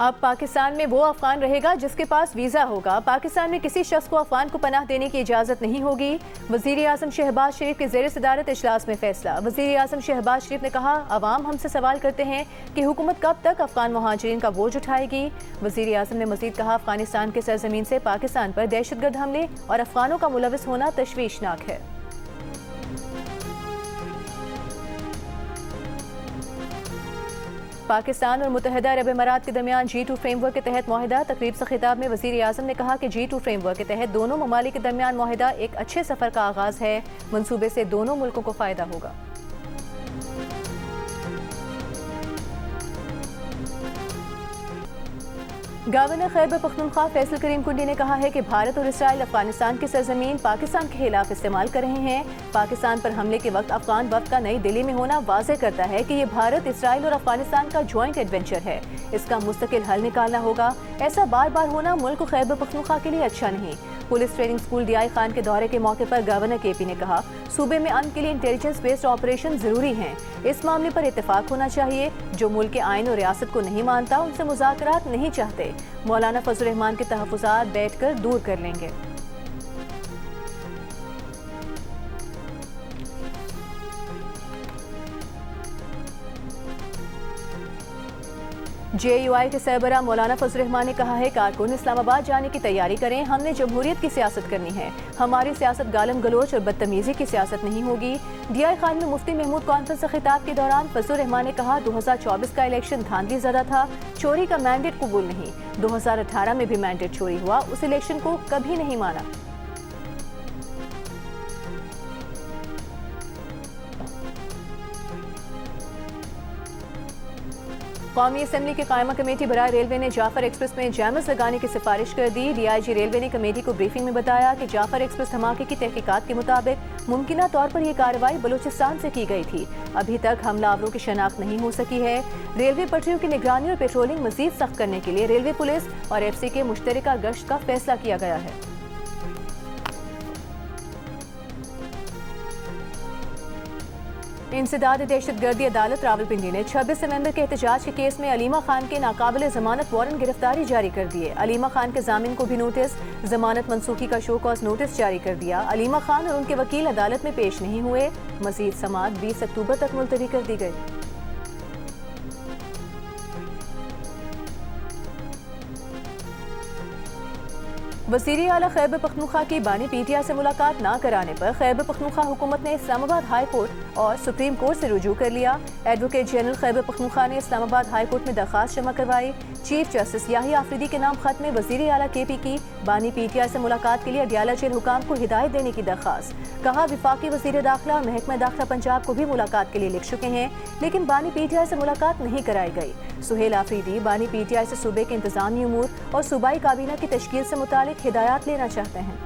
अब पाकिस्तान में वो अफगान रहेगा जिसके पास वीज़ा होगा। पाकिस्तान में किसी शख्स को अफगान को पनाह देने की इजाज़त नहीं होगी। वज़ीर आज़म शहबाज शरीफ के ज़ेर सदारत इजलास में फैसला। वज़ीर आज़म शहबाज शरीफ ने कहा, अवाम हमसे सवाल करते हैं कि हुकूमत कब तक अफगान मुहाजिरीन का बोझ उठाएगी। वज़ीर आज़म ने मज़ीद कहा, अफगानिस्तान के सरजमीन से पाकिस्तान पर दहशतगर्द हमले और अफगानों का मुलविस होना तशवीशनाक है। पाकिस्तान और मुत्तहिदा अरब अमारात के दरमियान G2 फ्रेमवर्क के तहत मुआहिदा। तकरीब से खिताब में वज़ीर आज़म ने कहा कि G2 फ्रेमवर्क के तहत दोनों ममालिक के दरमियान मुआहिदा एक अच्छे सफ़र का आगाज़ है। मंसूबे से दोनों मुल्कों को फ़ायदा होगा। गवर्नर खैबर पख्तूनख्वा फैसल करीम कुंडी ने कहा है कि भारत और इसराइल अफगानिस्तान की सरजमीन पाकिस्तान के खिलाफ इस्तेमाल कर रहे हैं। पाकिस्तान पर हमले के वक्त अफगान वफ्द का नई दिल्ली में होना वाज़ेह करता है कि ये भारत, इसराइल और अफगानिस्तान का जॉइंट एडवेंचर है। इसका मुस्तकिल हल निकालना होगा। ऐसा बार बार होना मुल्क खैबर पख्तूनख्वा के लिए अच्छा नहीं। Police training school DI Khan के दौरे के मौके पर गवर्नर KP ने कहा, सूबे में अमन के लिए इंटेलिजेंस बेस्ड ऑपरेशन जरूरी हैं। इस मामले पर इत्तेफाक होना चाहिए। जो मुल्क के आइन और रियासत को नहीं मानता उनसे मुज़ाकरात नहीं चाहते। मौलाना फजल रहमान के तहफ़्फ़ुज़ात बैठकर दूर कर लेंगे। JUI के सरबराह मौलाना फजल रहमान ने कहा है, कारकुन इस्लामाबाद जाने की तैयारी करें। हमने जमहूरियत की सियासत करनी है। हमारी सियासत गालम गलोच और बदतमीजी की सियासत नहीं होगी। DI खान में मुफ्ती महमूद कॉन्फ्रेंस से खिताब के दौरान फजल रहमान ने कहा, 2024 का इलेक्शन धांधली ज़दा था। चोरी का मैंडेट कबूल नहीं। 2018 में भी मैंडेट चोरी हुआ। उस इलेक्शन को कभी नहीं माना। कौमी असम्बली की कायमा कमेटी बराए रेलवे ने जाफर एक्सप्रेस में जैमर्स लगाने की सिफारिश कर दी। DIG रेलवे ने कमेटी को ब्रीफिंग में बताया कि जाफर एक्सप्रेस धमाके की तहकीकात के मुताबिक मुमकिना तौर पर यह कार्रवाई बलूचिस्तान से की गई थी। अभी तक हमलावरों की शनाख्त नहीं हो सकी है। रेलवे पटरियों की निगरानी और पेट्रोलिंग मजीद सख्त करने के लिए रेलवे पुलिस और FC के मुश्तरका गश्त का फैसला किया गया है। इंसदाद दहशतगर्दी अदालत रावलपिंडी ने 26 नवंबर के एहतजाज के केस में अलीमा खान के नाकाबिल जमानत वारंट गिरफ्तारी जारी कर दिए। अलीमा खान के जामिन को भी नोटिस, जमानत मनसूखी का शो कॉज नोटिस जारी कर दिया। अलीमा खान और उनके वकील अदालत में पेश नहीं हुए। मजीद समाअत 20 अक्टूबर तक मुलतवी कर दी गई। वज़ीर आला खैबर पख्तूनख्वा की बानी PTI से मुलाकात न कराने पर खैबर पख्तूनख्वा हुकूमत ने इस्लामाबाद हाई कोर्ट और सुप्रीम कोर्ट से रुजू कर लिया। एडवोकेट जनरल खैबर पख्तूनख्वा ने इस्लामाबाद हाई कोर्ट में दरखास्त जमा करवाई। चीफ जस्टिस याही आफरीदी के नाम खत में वज़ीर आला KP की बानी PTI से मुलाकात के लिए अडियाला जेल हुकाम को हिदायत देने की दरखास्त। कहा, विफाकी वज़ीर दाखिला और महकमा दाखिला पंजाब को भी मुलाकात के लिए लिख चुके हैं, लेकिन बानी PTI से मुलाकात नहीं कराई गई। सुहेल आफरीदी बानी PTI से सूबे के इंतजामी उमूर और सूबाई काबीना की तश्कील से मुतालिक हिदायत लेना चाहते हैं।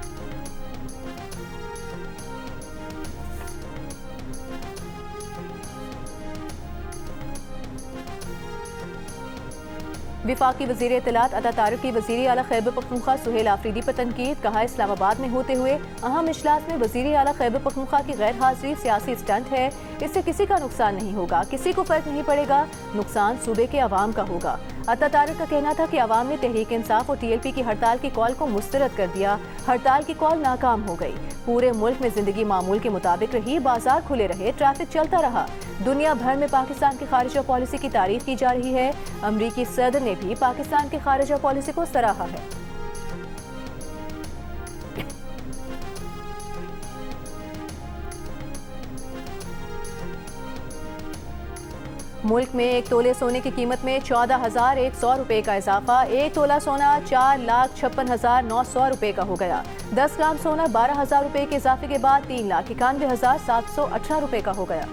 विफाकी वज़ीर इत्तलात अता तारिक की वज़ीर आला खैबर पख्तूनख्वा सुहेल आफरीदी पर तनकीद। कहा, इस्लामाबाद में होते हुए अहम इजलास में वज़ीर आला खैबर पख्तूनख्वा की गैर हाजिरी सियासी स्टंट है। इससे किसी का नुकसान नहीं होगा, किसी को फर्क नहीं पड़ेगा। नुकसान सूबे के अवाम का होगा। अता तारिक का कहना था कि अवाम ने तहरीक इंसाफ और TLP की हड़ताल की कॉल को मुस्तरद कर दिया। हड़ताल की कॉल नाकाम हो गई। पूरे मुल्क में जिंदगी मामूल के मुताबिक रही, बाजार खुले रहे, ट्रैफिक चलता रहा। दुनिया भर में पाकिस्तान की खारिजा पॉलिसी की तारीफ की जा रही है। अमरीकी सदर ने भी पाकिस्तान की खारिजा पॉलिसी को सराहा है। मुल्क में एक तोले सोने की कीमत में 14,100 रुपये का इजाफा। एक तोला सोना 4,56,900 रुपये का हो गया। 10 ग्राम सोना 12,000 रुपये के इजाफे के बाद 3,91,718 रुपये का हो गया।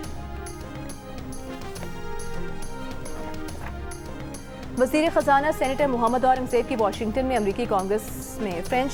वज़ीर ख़जाना सेनेटर मोहम्मद औरंगज़ेब की वाशिंगटन में अमरीकी कांग्रेस में फ्रेंच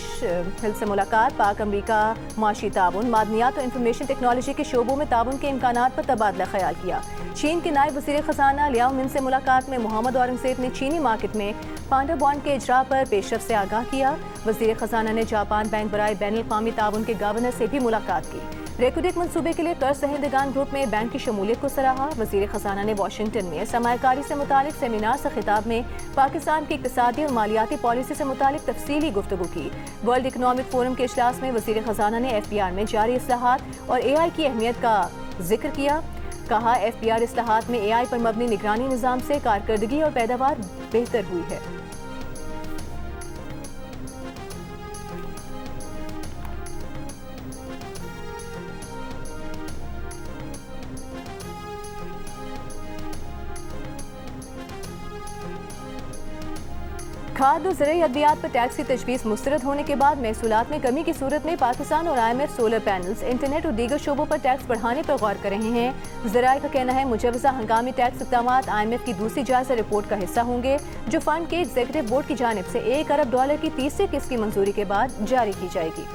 हिल से मुलाकात। पाक अमरीका माशी ताउन, मादनियात और इंफॉर्मेशन टेक्नोलॉजी के शोबों में ताउन के इम्कानात पर तबादला ख्याल किया। चीन के नायब वज़ीर ख़जाना लियाओ मिन से मुलाकात में मोहम्मद औरंगज़ेब ने चीनी मार्केट में पांडा बॉन्ड के इजरा पर पेशरफ से आगाह किया। वज़ीर ख़जाना ने जापान बैंक बराए बैनुल अक़वामी ताउन के गवर्नर से भी मुलाकात की। रेकुडिक मंसूबे के लिए कर्ज दहिंदगान ग्रुप में बैंक की शमूलियत को सराहा। वजीर खजाना ने वाशिंगटन में सरमायाकारी से मुतालिक सेमिनार से खिताब में पाकिस्तान की इक़्तिसादी और मालियाती पॉलिसी से मुतालिक तफसीली गुफ्तगू की। वर्ल्ड इकनॉमिक फोरम के इजलास में वजीर खजाना ने FPR में जारी इस्लाहात और AI की अहमियत का जिक्र किया। कहा, FPR इस्लाहात में AI पर मबनी निगरानी निज़ाम से कारकर्दगी और पैदावार बेहतर हुई है। खाद्य और ज़रूरी अद्वियात पर टैक्स की तजवीज़ मुस्तरद होने के बाद महसूलात में कमी की सूरत में पाकिस्तान और IMF सोलर पैनल्स, इंटरनेट और दीगर शोबों पर टैक्स बढ़ाने पर गौर कर रहे हैं। ज़राए का कहना है मुजवज़ा हंगामी टैक्स इक़दाम IMF की दूसरी जायज़ा रिपोर्ट का हिस्सा होंगे, जो फंड के एग्जीक्यूटिव बोर्ड की जानिब से $1 अरब की तीसरी किस्त की मंजूरी के बाद जारी की जाएगी।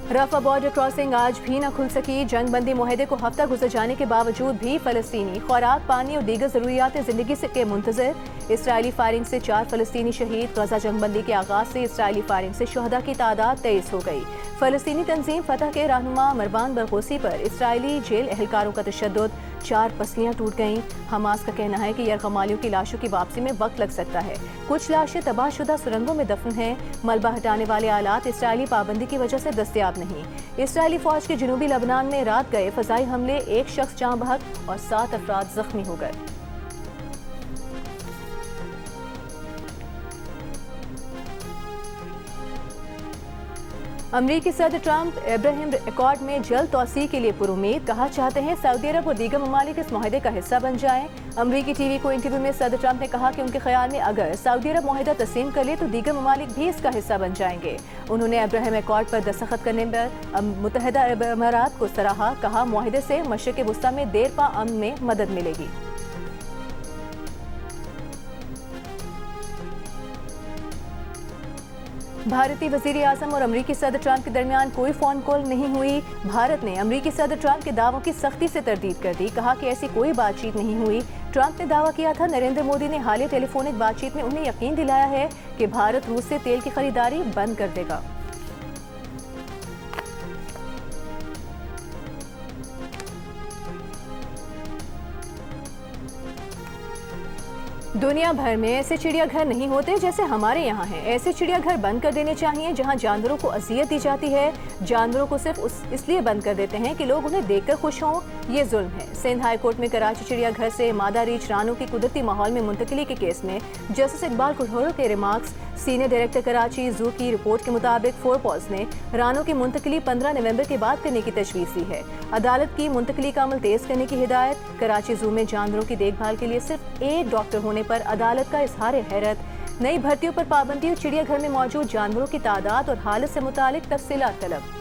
रफा बॉर्डर क्रॉसिंग आज भी न खुल सकी। जंग बंदी मुआहदे को हफ्ता गुजर जाने के बावजूद भी फलस्तीनी खुराक, पानी और दीगर जरूरियात जिंदगी से के मुंतजर। इसराइली फायरिंग से 4 फलस्तीनी शहीद। गजा जंग बंदी के आगाज से इसराइली फायरिंग से शुहदा की तादाद 23 हो गई। फलस्तीनी तंजीम फतह के रहनुमा मरवान बरगोसी पर इसराइली जेल एहलकारों का तशद्दुद, 4 पसलियां टूट गईं। हमास का कहना है कि यरगमालियों की लाशों की वापसी में वक्त लग सकता है। कुछ लाशें तबाहशुदा सुरंगों में दफन हैं। मलबा हटाने वाले आलात इसराइली पाबंदी की वजह से दस्तयाब नहीं। इसराइली फौज के जनूबी लबनान में रात गए फजाई हमले, 1 शख्स जाँ बहक और 7 अफराद जख्मी हो गए। अमरीकी सदर ट्रंप इब्राहिम एकॉर्ड में जल्द तौसीक के लिए पुरुमीद। कहा चाहते हैं सऊदी अरब और दीगर ममालिक इस मुआहदे का हिस्सा बन जाएं। अमरीकी टीवी को इंटरव्यू में सदर ट्रंप ने कहा कि उनके ख्याल में अगर सऊदी अरब मुआहदा तस्लीम कर ले तो दीगर ममालिक भी इसका हिस्सा बन जाएंगे। उन्होंने इब्राहिम एकॉर्ड पर दस्तखत करने पर मुत्तहिदा अरब अमारात को सराहा। कहा, मुआहदे से मशरिक़ वुस्ता में देर पा अमन में मदद मिलेगी। भारतीय वज़ीर आज़म और अमरीकी सदर ट्रंप के दरमियान कोई फ़ोन कॉल नहीं हुई। भारत ने अमरीकी सदर ट्रंप के दावों की सख्ती से तरदीद कर दी। कहा कि ऐसी कोई बातचीत नहीं हुई। ट्रंप ने दावा किया था नरेंद्र मोदी ने हालिया टेलीफोनिक बातचीत में उन्हें यकीन दिलाया है कि भारत रूस से तेल की खरीदारी बंद कर देगा। दुनिया भर में ऐसे चिड़ियाघर नहीं होते जैसे हमारे यहाँ हैं। ऐसे चिड़ियाघर बंद कर देने चाहिए जहाँ जानवरों को अजियत दी जाती है। जानवरों को सिर्फ इसलिए बंद कर देते हैं कि लोग उन्हें देखकर खुश हों। ये जुल्म है। सिंध हाई कोर्ट में कराची चिड़ियाघर से मादा रीछ रानों की कुदरती माहौल में मुंतकिली के केस में जस्टिस इकबाल कुल्हड़ के रिमार्क्स। सीनियर डायरेक्टर कराची जू की रिपोर्ट के मुताबिक फोरपॉज ने रानों की मुंतकिली 15 नवंबर के बाद करने की तजवीज़ दी है। अदालत की मुंतकिली का अमल तेज करने की हिदायत। कराची जू में जानवरों की देखभाल के लिए सिर्फ 1 डॉक्टर होने पर अदालत का इजहार हैरत। नई भर्तियों पर पाबंदी और चिड़ियाघर में मौजूद जानवरों की तादाद और हालत से मुतालिक तफसीलात तलब।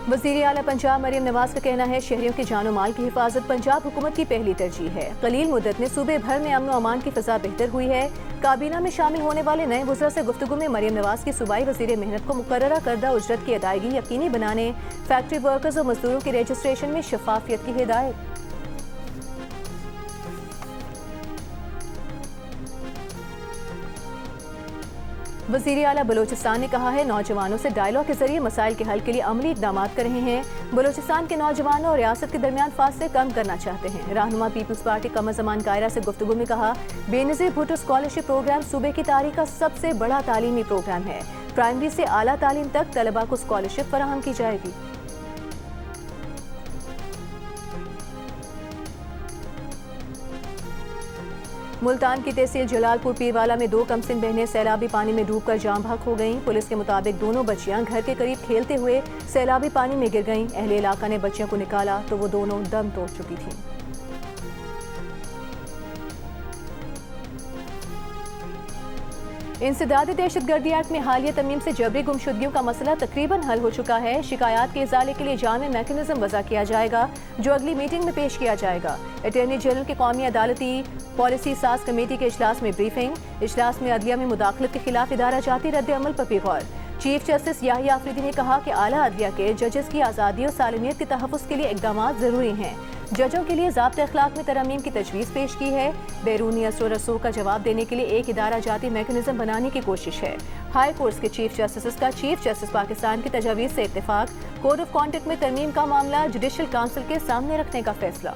वज़ीर आला पंजाब मरियम नवाज का कहना है शहरियों की जानो माल की हिफाजत पंजाब हुकूमत की पहली तरजीह है। कलील मुद्दत में सूबे भर में अमन व अमान की फ़ज़ा बेहतर हुई है। काबीना में शामिल होने वाले नए वज़रा से गुफ्तगू में मरियम नवाज की सूबाई वज़ीर मेहनत को मुकर्ररा करदा उजरत की अदायगी यकीनी बनाने, फैक्ट्री वर्कर्स और मजदूरों के रजिस्ट्रेशन में शफाफियत की हिदायत। वज़ीर आला बलोचिस्तान ने कहा है नौजवानों से डायलॉग के जरिए मसाइल के हल के लिए अमली इक़दाम कर रहे हैं। बलोचिस्तान के नौजवानों और रियासत के दरमियान फासले कम करना चाहते हैं। रहनुमा पीपल्स पार्टी कमर ज़मान कायरा से गुफ्तगू में कहा, बेनज़ीर भुट्टो स्कॉलरशिप प्रोग्राम सूबे की तारीख का सबसे बड़ा तालीमी प्रोग्राम है। प्राइमरी से आला तालीम तक तलबा को स्कॉलरशिप फराहम की जाएगी। मुल्तान की तहसील जलालपुर पीरवाला में 2 कमसिन बहनें सैलाबी पानी में डूबकर जाँ बहक हो गईं। पुलिस के मुताबिक दोनों बच्चियां घर के करीब खेलते हुए सैलाबी पानी में गिर गईं। अहले इलाका ने बच्चियों को निकाला तो वो दोनों दम तोड़ चुकी थीं। इंसदादी दहशतगर्दी एक्ट में हालिया तरमीम से जबरी गुमशुदगियों का मसला तकरीबन हल हो चुका है। शिकायत के इजाले के लिए जामे मैकेनिज्म वज़ा किया जाएगा, जो अगली मीटिंग में पेश किया जाएगा। अटॉर्नी जनरल के कौमी अदालती पॉलिसी साज कमेटी के इजलास में ब्रीफिंग। इजलास में अदलिया में मुदाखलत के खिलाफ इदारा जाती रद्द अमल पर भी गौर। चीफ जस्टिस याहिया आफरीदी ने कहा कि आला अदलिया के जजेस की आज़ादी और सालमियत के तहफ़्फ़ुज़ के लिए इक़दामात ज़रूरी हैं। जजों के लिए ज़ाब्ते अखलाक में तरमीम की तजवीज़ पेश की है। बैरूनी असर और रसूख का जवाब देने के लिए एक इदारा जाती मैकेनिज्म बनाने की कोशिश है। हाई कोर्ट्स के चीफ जस्टिस का चीफ जस्टिस पाकिस्तान की तजावीज़ से इत्तेफाक। कोड ऑफ कॉन्डक्ट में तरमीम का मामला जुडिशल काउंसिल के सामने रखने का फैसला।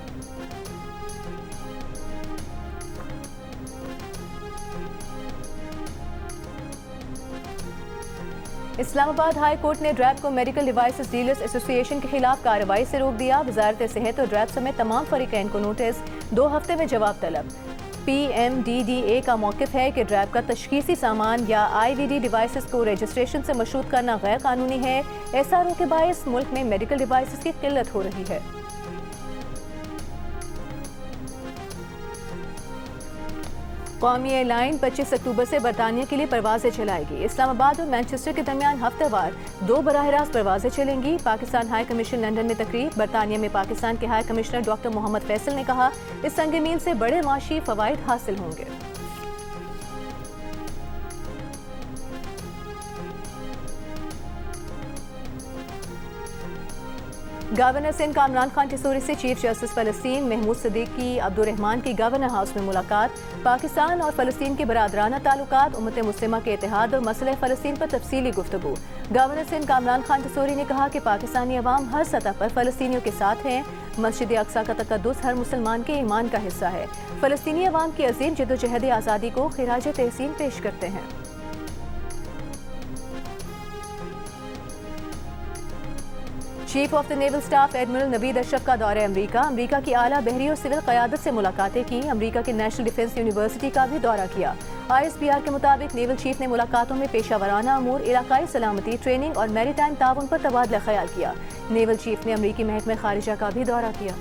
इस्लामाबाद हाई कोर्ट ने ड्रैब को मेडिकल डिवाइसेस डीलर्स एसोसिएशन के खिलाफ कार्रवाई से रोक दिया। वजारत सेहत और ड्रैब समेत तमाम फरीकैन को नोटिस, 2 हफ्ते में जवाब तलब। PMDDA का मौक़िफ़ है कि ड्रैब का तशख़ीसी सामान या IVD डिवाइसेस को रजिस्ट्रेशन से मशरूत करना गैर कानूनी है। SRO के बायस मुल्क में मेडिकल डिवाइसेस की किल्लत हो रही है। कौमी एयरलाइन 25 अक्टूबर से बरतानिया के लिए परवाजें चलाएगी। इस्लामाबाद और मैनचेस्टर के दरमियान हफ्तेवार 2 बराह रास्त परवाजें चलेंगी। पाकिस्तान हाई कमीशन लंदन में तकरीब। बरतानिया में पाकिस्तान के high commissioner doctor Mohammad Faisal ने कहा, इस संग मील से बड़े माशी फवाइद हासिल होंगे। गवर्नर सिंध कामरान खान टिसोरी से चीफ जस्टिस फ़लस्तीन महमूद सिद्दीकी अब्दुर्रहमान की गवर्नर हाउस में मुलाकात। पाकिस्तान और फ़लस्तीन के बरादराना ताल्लुकात, उम्मत मुस्लिमा के इत्तेहाद और मसले फ़लस्तीन पर तफसीली गुफ्तगू। गवर्नर सिंध कामरान खान टिसोरी ने कहा कि पाकिस्तानी अवाम हर सतह पर फ़लस्तीनियों के साथ हैं। मस्जिद अक्सा का तक़द्दुस हर मुसलमान के ईमान का हिस्सा है। फ़लस्तीनी अवाम की अजीम जद्दोजहद आज़ादी को खिराज तहसीन पेश करते हैं। Chief of the naval staff admiral Naveed Ashraf का दौरा अमरीका। अमरीका की आला बहरी और सिविल क़यादत से मुलाकातें की। अमरीका के नेशनल डिफेंस यूनिवर्सिटी का भी दौरा किया। ISPR के मुताबिक नेवल चीफ ने मुलाकातों में पेशावराना अमूर, इलाकाई सलामती, ट्रेनिंग और मैरीटाइम ताउन पर तबादला ख्याल किया। नेवल चीफ ने अमरीकी महकमे खारिजा का भी दौरा किया।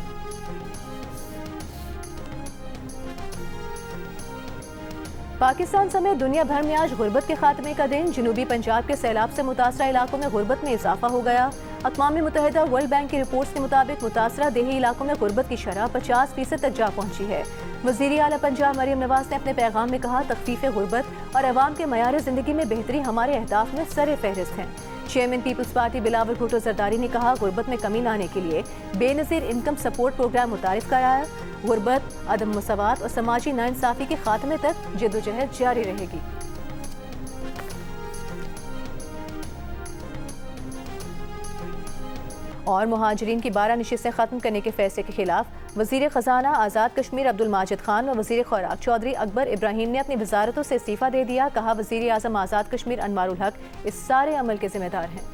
पाकिस्तान समेत दुनिया भर में आज गुर्बत के खात्मे का दिन। जनूबी पंजाब के सैलाब से मुतासरा इलाकों में गुर्बत में इजाफा हो गया। अक़वाम मुत्तहिदा वर्ल्ड बैंक की रिपोर्ट्स के मुताबिक मुतासरा देही इलाकों में गुर्बत की शरह 50% तक जा पहुंची है। वज़ीर आला पंजाब मरियम नवाज ने अपने पैगाम में कहा, तख़फ़ीफ़ गुर्बत और अवाम के मयार ज़िंदगी में बेहतरी हमारे अहदाफ में सर फहरिस्त हैं। Chairman People's Party Bilawal Bhutto Zardari ने कहा, गुर्बत में कमी लाने के लिए बेनज़ीर इनकम सपोर्ट प्रोग्राम मुतारिफ कराया। गुर्बत, अदम मसावात और समाजी नाइंसाफ़ी के खात्मे तक जद्दोजहद जारी रहेगी। और मुहाजिरीन की 12 नशिस्तें ख़त्म करने के फैसले के खिलाफ वज़ीर ख़जाना आज़ाद कश्मीर अब्दुल माजिद खान और वज़ीर खुराक चौधरी अकबर इब्राहिम ने अपनी वज़ारतों से इस्तीफ़ा दे दिया। कहा, वज़ीर आज़म आज़ाद कश्मीर अनवारुल हक इस सारे अमल के ज़िम्मेदार हैं।